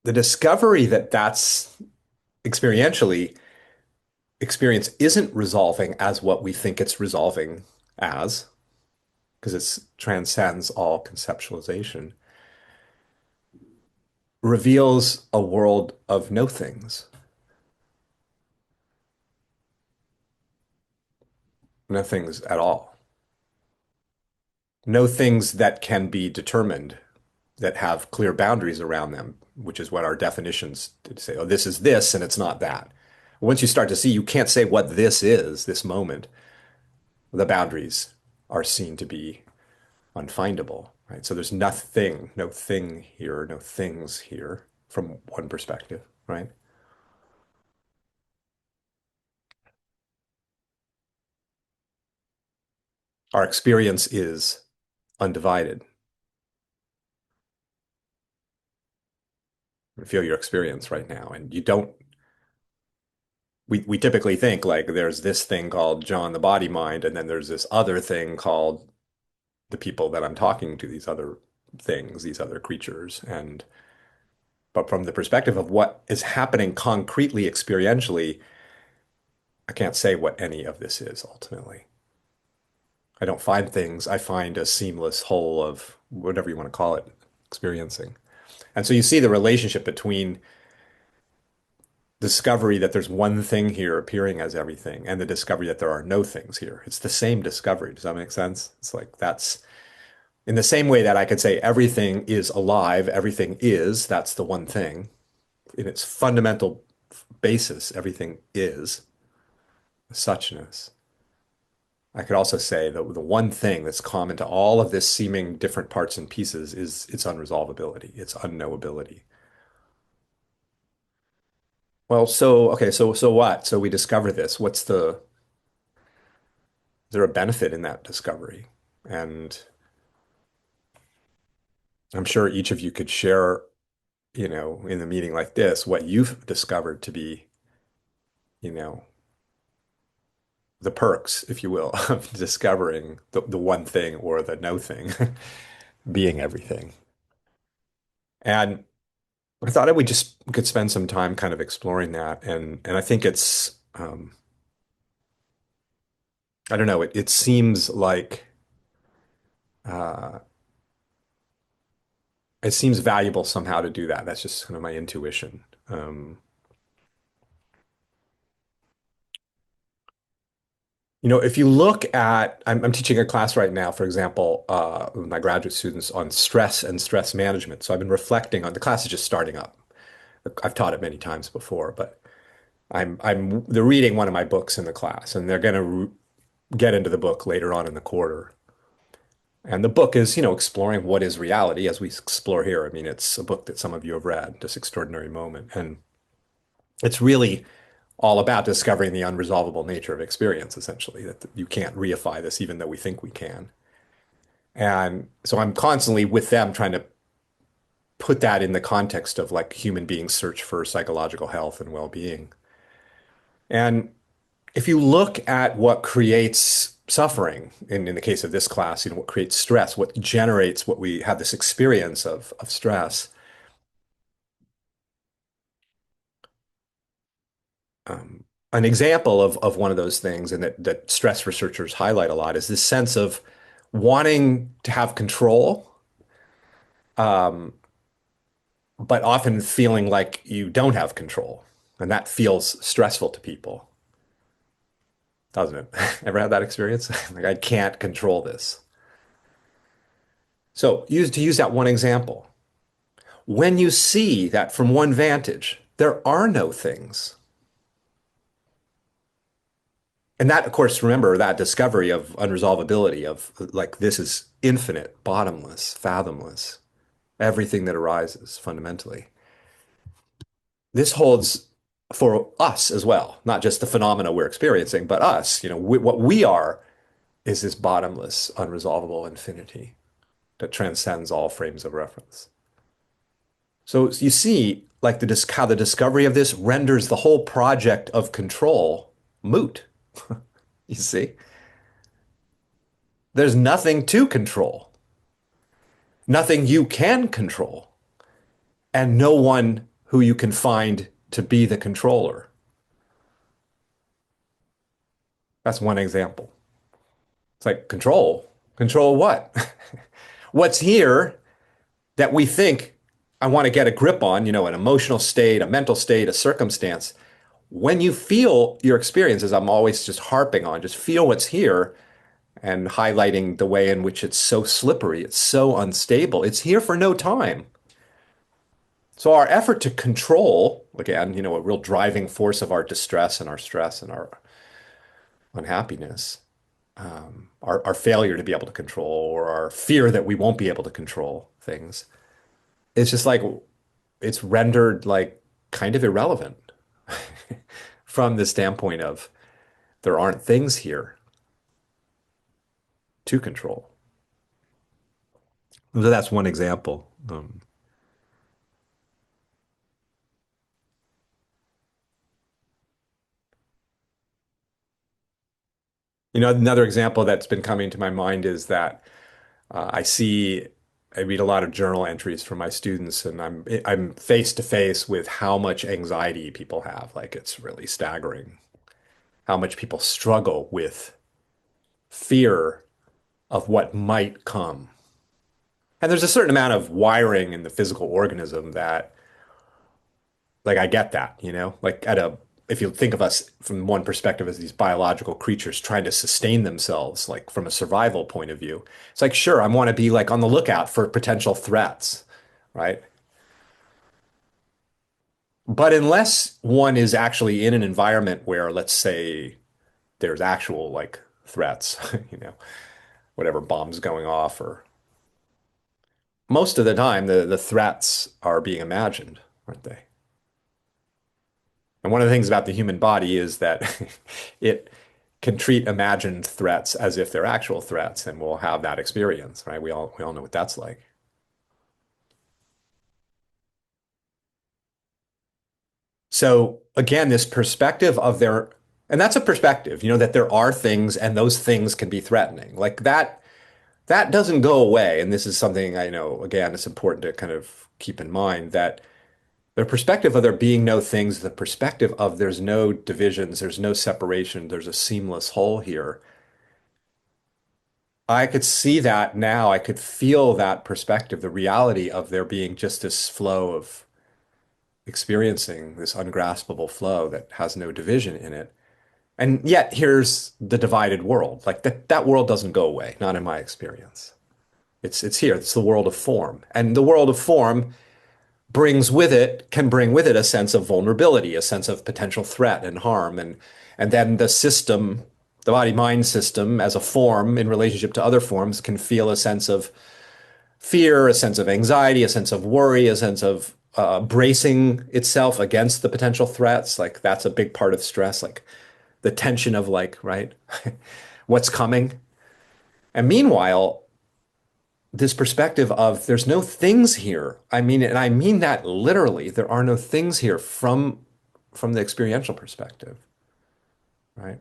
the discovery that that's experientially, experience isn't resolving as what we think it's resolving as, because it transcends all conceptualization, reveals a world of no things, no things at all, no things that can be determined, that have clear boundaries around them, which is what our definitions say, oh, this is this and it's not that. Once you start to see, you can't say what this is, this moment, the boundaries are seen to be unfindable, right? So there's nothing, no thing here, no things here from one perspective, right? Our experience is undivided. Feel your experience right now. And you don't, we typically think like there's this thing called John the body mind, and then there's this other thing called the people that I'm talking to, these other things, these other creatures. And but from the perspective of what is happening concretely, experientially, I can't say what any of this is ultimately. I don't find things, I find a seamless whole of whatever you want to call it, experiencing. And so you see the relationship between discovery that there's one thing here appearing as everything and the discovery that there are no things here. It's the same discovery. Does that make sense? It's like that's in the same way that I could say everything is alive, everything is, that's the one thing. In its fundamental basis, everything is suchness. I could also say that the one thing that's common to all of this seeming different parts and pieces is its unresolvability, its unknowability. Well, so okay, so what? So we discover this. Is there a benefit in that discovery? And I'm sure each of you could share, in a meeting like this, what you've discovered to be, you know, the perks, if you will, of discovering the one thing or the no thing being everything. And I thought I would just could spend some time kind of exploring that. And I think it's I don't know, it seems like uh it seems valuable somehow to do that. That's just kind of my intuition. If you look at, I'm teaching a class right now, for example, with my graduate students on stress and stress management. So I've been reflecting on the class is just starting up. I've taught it many times before, but they're reading one of my books in the class, and they're going to get into the book later on in the quarter. And the book is, exploring what is reality as we explore here. I mean, it's a book that some of you have read, This Extraordinary Moment. And it's really all about discovering the unresolvable nature of experience, essentially, that you can't reify this even though we think we can. And so I'm constantly with them trying to put that in the context of like human beings search for psychological health and well-being. And if you look at what creates suffering, in the case of this class, what creates stress, what generates what we have this experience of stress, an example of one of those things, and that stress researchers highlight a lot, is this sense of wanting to have control, um, but often feeling like you don't have control. And that feels stressful to people, doesn't it? Ever had that experience? Like, I can't control this. So, to use that one example, when you see that from one vantage, there are no things. And that, of course, remember that discovery of unresolvability of like this is infinite, bottomless, fathomless, everything that arises fundamentally. This holds for us as well, not just the phenomena we're experiencing, but us. What we are is this bottomless, unresolvable infinity that transcends all frames of reference. So you see, like how the discovery of this renders the whole project of control moot. You see, there's nothing to control, nothing you can control, and no one. who you can find to be the controller. That's one example. It's like control. Control what? What's here that we think I want to get a grip on, an emotional state, a mental state, a circumstance. When you feel your experiences, I'm always just harping on, just feel what's here and highlighting the way in which it's so slippery, it's so unstable. It's here for no time. So our effort to control, again, a real driving force of our distress and our stress and our unhappiness, our failure to be able to control or our fear that we won't be able to control things. It's just like it's rendered like kind of irrelevant from the standpoint of there aren't things here to control. So that's one example. Another example that's been coming to my mind is that I read a lot of journal entries from my students, and I'm face to face with how much anxiety people have. Like it's really staggering how much people struggle with fear of what might come. And there's a certain amount of wiring in the physical organism that, like, I get that, like if you think of us from one perspective as these biological creatures trying to sustain themselves, like from a survival point of view, it's like, sure, I want to be like on the lookout for potential threats, right? But unless one is actually in an environment where, let's say, there's actual like threats, whatever bombs going off, or most of the time the threats are being imagined, aren't they? And one of the things about the human body is that it can treat imagined threats as if they're actual threats, and we'll have that experience, right? We all know what that's like. So again, this perspective of there, and that's a perspective, that there are things and those things can be threatening. Like that doesn't go away. And this is something I know, again, it's important to kind of keep in mind that the perspective of there being no things, the perspective of there's no divisions, there's no separation, there's a seamless whole here. I could see that now. I could feel that perspective, the reality of there being just this flow of experiencing this ungraspable flow that has no division in it. And yet here's the divided world. Like that world doesn't go away, not in my experience. It's here. It's the world of form. And the world of form can bring with it a sense of vulnerability, a sense of potential threat and harm. And then the system, the body-mind system as a form in relationship to other forms can feel a sense of fear, a sense of anxiety, a sense of worry, a sense of bracing itself against the potential threats. Like that's a big part of stress, like the tension of like, right, what's coming. And meanwhile, this perspective of there's no things here. I mean, and I mean that literally, there are no things here from the experiential perspective, right?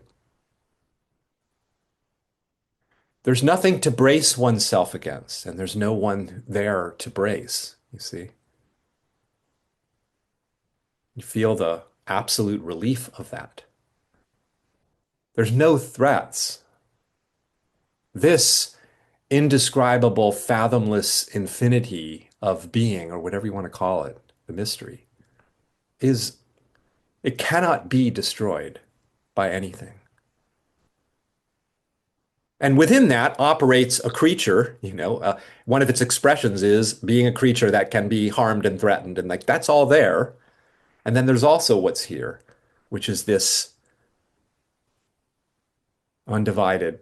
There's nothing to brace oneself against, and there's no one there to brace, you see. You feel the absolute relief of that. There's no threats. This indescribable, fathomless infinity of being, or whatever you want to call it, the mystery, is it cannot be destroyed by anything. And within that operates a creature, one of its expressions is being a creature that can be harmed and threatened. And like that's all there. And then there's also what's here, which is this undivided,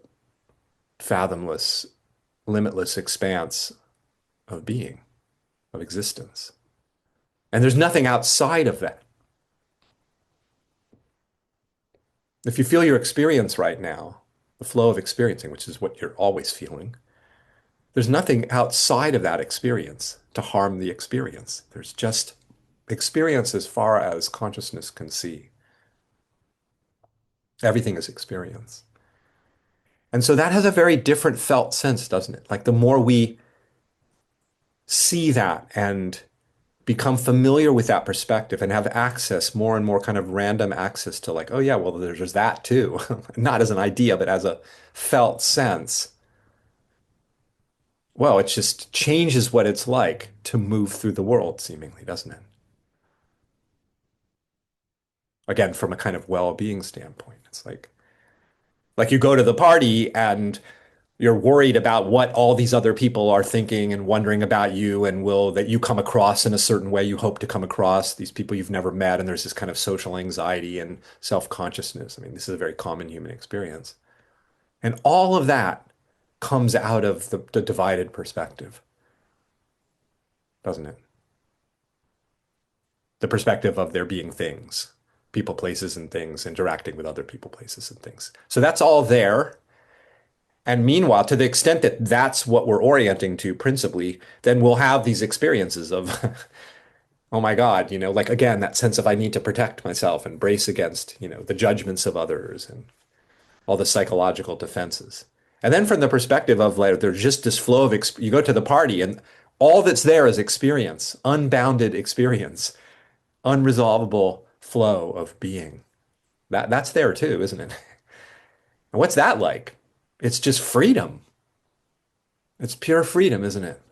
fathomless, limitless expanse of being, of existence. And there's nothing outside of that. If you feel your experience right now, the flow of experiencing, which is what you're always feeling, there's nothing outside of that experience to harm the experience. There's just experience as far as consciousness can see. Everything is experience. And so that has a very different felt sense, doesn't it? Like the more we see that and become familiar with that perspective and have access, more and more kind of random access to like, oh yeah, well, there's that too. Not as an idea, but as a felt sense. Well, it just changes what it's like to move through the world, seemingly, doesn't it? Again, from a kind of well-being standpoint. It's like you go to the party and you're worried about what all these other people are thinking and wondering about you and will that you come across in a certain way you hope to come across, these people you've never met, and there's this kind of social anxiety and self-consciousness. I mean, this is a very common human experience. And all of that comes out of the divided perspective, doesn't it? The perspective of there being things, people, places, and things interacting with other people, places, and things. So that's all there. And meanwhile, to the extent that that's what we're orienting to principally, then we'll have these experiences of, oh my God, like again, that sense of I need to protect myself and brace against, the judgments of others and all the psychological defenses. And then from the perspective of like, there's just this flow of, you go to the party and all that's there is experience, unbounded experience, unresolvable flow of being. That's there too, isn't it? And what's that like? It's just freedom. It's pure freedom, isn't it?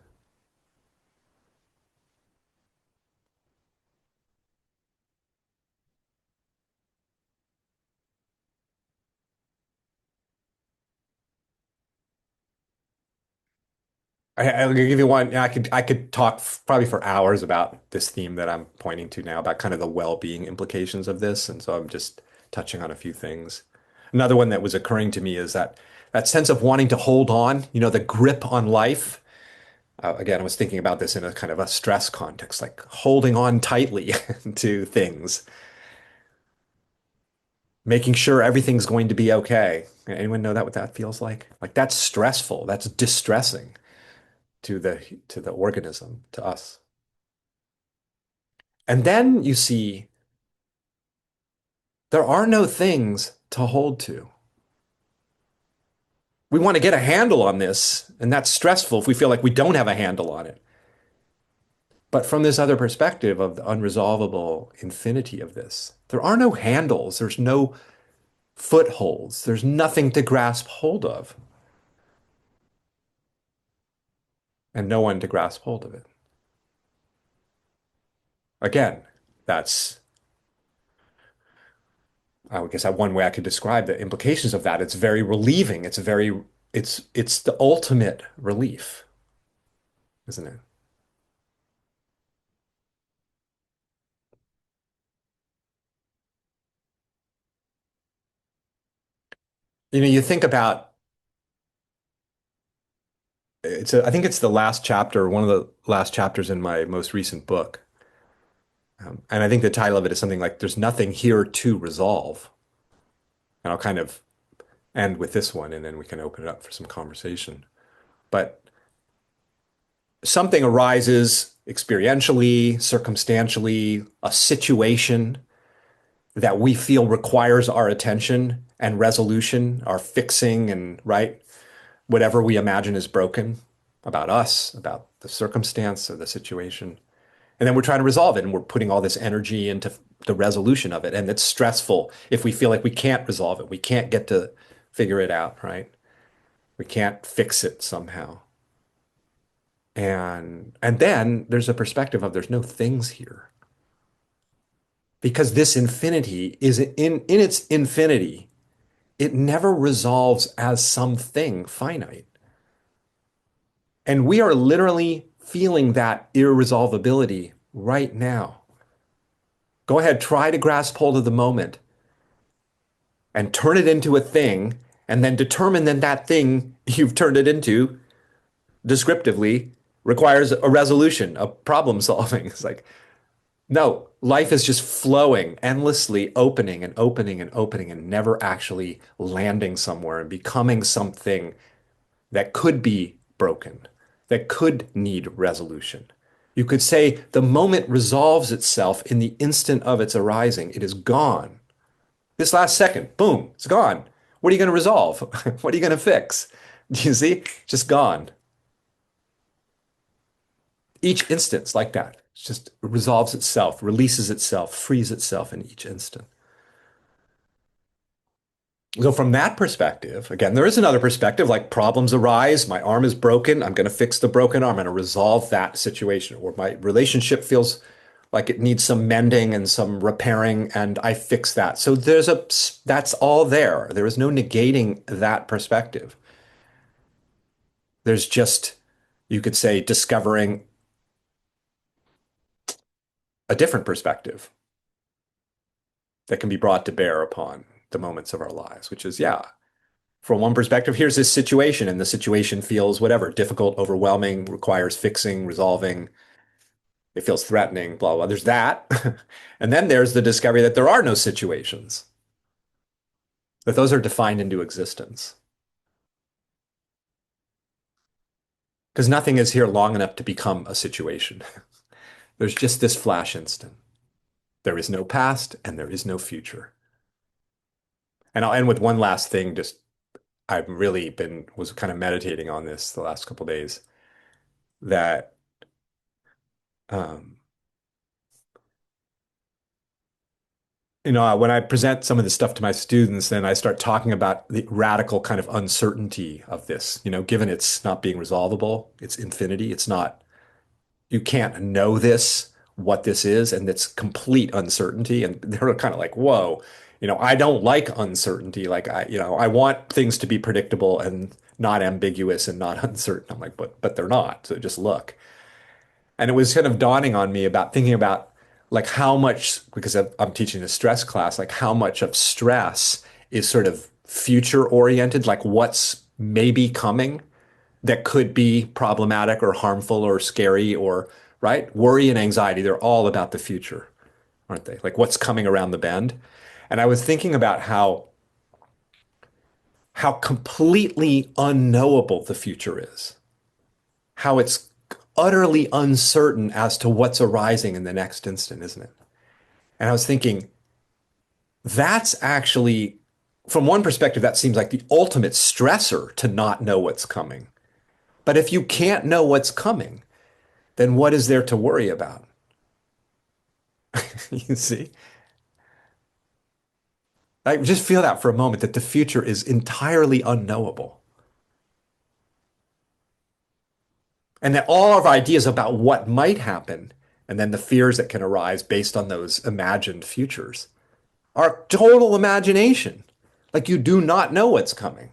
I'll give you one. Yeah, I could talk probably for hours about this theme that I'm pointing to now, about kind of the well-being implications of this. And so I'm just touching on a few things. Another one that was occurring to me is that sense of wanting to hold on, the grip on life. Again, I was thinking about this in a kind of a stress context, like holding on tightly to things, making sure everything's going to be okay. Anyone know that what that feels like? Like that's stressful. That's distressing to the organism, to us. And then you see there are no things to hold to. We want to get a handle on this, and that's stressful if we feel like we don't have a handle on it. But from this other perspective of the unresolvable infinity of this, there are no handles, there's no footholds, there's nothing to grasp hold of, and no one to grasp hold of it. Again, that's, I guess, one way I could describe the implications of that. It's very relieving. It's the ultimate relief, isn't it? You think about I think it's the last chapter, one of the last chapters in my most recent book. And I think the title of it is something like "There's nothing here to resolve." And I'll kind of end with this one, and then we can open it up for some conversation. But something arises experientially, circumstantially, a situation that we feel requires our attention and resolution, our fixing and right, whatever we imagine is broken about us, about the circumstance or the situation. And then we're trying to resolve it and we're putting all this energy into the resolution of it. And it's stressful if we feel like we can't resolve it. We can't get to figure it out, right? We can't fix it somehow. And then there's a perspective of there's no things here. Because this infinity is in its infinity, it never resolves as something finite. And we are literally feeling that irresolvability right now. Go ahead, try to grasp hold of the moment and turn it into a thing, and then determine that that thing you've turned it into descriptively requires a resolution, a problem solving. It's like, no, life is just flowing, endlessly opening and opening and opening and never actually landing somewhere and becoming something that could be broken, that could need resolution. You could say the moment resolves itself in the instant of its arising. It is gone. This last second, boom, it's gone. What are you going to resolve? What are you going to fix? Do you see? Just gone. Each instance like that. It just resolves itself, releases itself, frees itself in each instant. So from that perspective, again, there is another perspective, like problems arise, my arm is broken, I'm going to fix the broken arm, I'm going to resolve that situation, or my relationship feels like it needs some mending and some repairing, and I fix that. So that's all there. There is no negating that perspective. There's just, you could say, discovering a different perspective that can be brought to bear upon the moments of our lives, which is, yeah, from one perspective, here's this situation, and the situation feels whatever, difficult, overwhelming, requires fixing, resolving. It feels threatening, blah, blah. There's that. And then there's the discovery that there are no situations, that those are defined into existence. Because nothing is here long enough to become a situation. There's just this flash instant. There is no past and there is no future. And I'll end with one last thing. Just I've really been was kind of meditating on this the last couple of days that um, when I present some of this stuff to my students, then I start talking about the radical kind of uncertainty of this. Given it's not being resolvable, it's infinity. It's not, you can't know this, what this is, and it's complete uncertainty. And they're kind of like, whoa, I don't like uncertainty. Like I want things to be predictable and not ambiguous and not uncertain. I'm like, but they're not. So just look. And it was kind of dawning on me about thinking about like how much, because I'm teaching a stress class, like how much of stress is sort of future oriented, like what's maybe coming that could be problematic or harmful or scary or, right? Worry and anxiety, they're all about the future, aren't they? Like what's coming around the bend. And I was thinking about how completely unknowable the future is, how it's utterly uncertain as to what's arising in the next instant, isn't it? And I was thinking, that's actually, from one perspective, that seems like the ultimate stressor to not know what's coming. But if you can't know what's coming, then what is there to worry about? You see? I just feel that for a moment that the future is entirely unknowable. And that all of our ideas about what might happen and then the fears that can arise based on those imagined futures are total imagination. Like you do not know what's coming,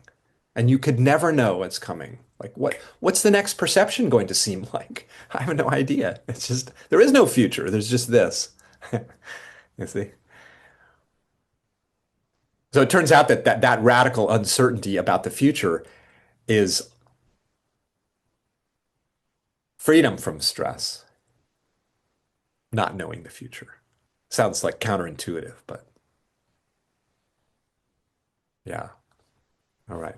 and you could never know what's coming. Like what's the next perception going to seem like? I have no idea. It's just there is no future. There's just this. You see? So it turns out that radical uncertainty about the future is freedom from stress, not knowing the future. Sounds like counterintuitive, but yeah. All right.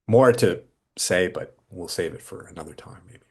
More to say, but we'll save it for another time, maybe.